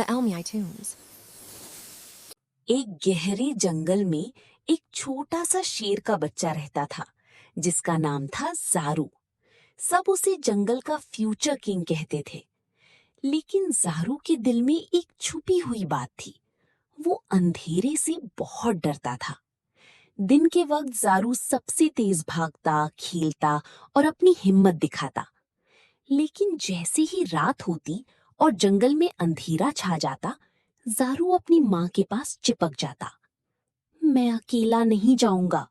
the Elmi Tombs. एक गहरे जंगल में एक छोटा सा शेर का बच्चा रहता था जिसका नाम था ज़ारू। सब उसे जंगल का फ्यूचर किंग कहते थे। लेकिन ज़ारू के दिल में एक छुपी हुई बात थी। वो अंधेरे से बहुत डरता था। दिन के वक्त ज़ारू सबसे तेज भागता, खेलता और अपनी हिम्मत दिखाता। लेकिन जैसे ही रात होती और जंगल में अंधेरा छा जाता, ज़ारू अपनी माँ के पास चिपक जाता। मैं अकेला नहीं जाऊंगा,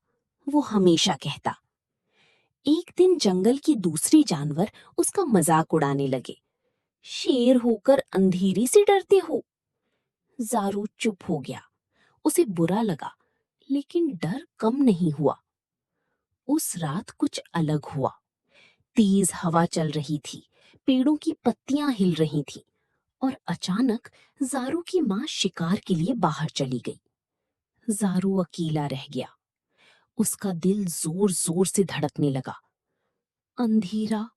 वो हमेशा कहता। एक दिन जंगल के दूसरे जानवर उसका मजाक उड़ाने लगे। शेर होकर अंधेरे से डरते हो? ज़ारू चुप हो गया। उसे बुरा लगा, लेकिन डर कम नहीं हुआ। उस रात कुछ अलग हुआ। तेज हवा चल रही थी, पेड़ों की पत्तियां हिल रही थीं, और अचानक ज़ारू की माँ शिकार के लिए बाहर चली गई। ज़ारू अकेला रह गया। उसका दिल जोर जोर से धड़कने लगा। अंधेरा,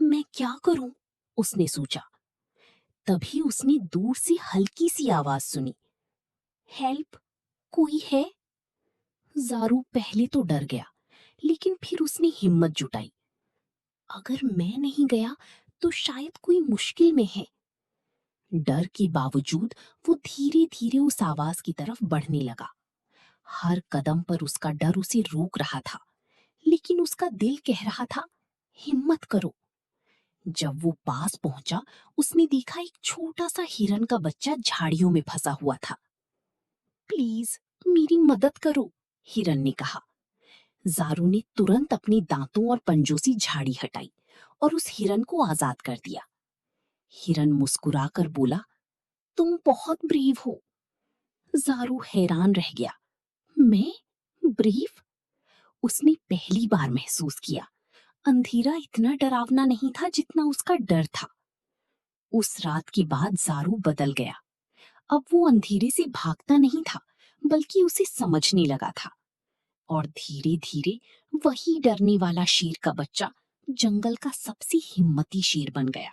मैं क्या करूं? उसने सोचा। तभी उसने दूर से हल्की सी आवाज सुनी। हेल्प, कोई है? ज़ारू पहले तो डर गया, लेकिन फिर उसने हिम्मत जुटाई। अगर मैं नहीं गया तो शायद कोई मुश्किल में है। डर के बावजूद वो धीरे धीरे उस आवाज की तरफ बढ़ने लगा। हर कदम पर उसका डर उसे रोक रहा था, लेकिन उसका दिल कह रहा था, हिम्मत करो। जब वो पास पहुंचा, उसने देखा एक छोटा सा हिरन का बच्चा झाड़ियों में फंसा हुआ था। प्लीज मेरी मदद करो, हिरन ने कहा। ज़ारू ने तुरंत अपने दांतों और पंजों से झाड़ी हटाई और उस हिरन को आजाद कर दिया। हिरन मुस्कुराकर बोला, तुम बहुत ब्रीव हो। ज़ारू हैरान रह गया। मैं ब्रीव? उसने पहली बार महसूस किया अंधेरा इतना डरावना नहीं था जितना उसका डर था। उस रात के बाद ज़ारू बदल गया। अब वो अंधेरे से भागता नहीं था, बल्कि उसे समझने लगा था। और धीरे धीरे वही डरने वाला शेर का बच्चा जंगल का सबसे हिम्मती शेर बन गया।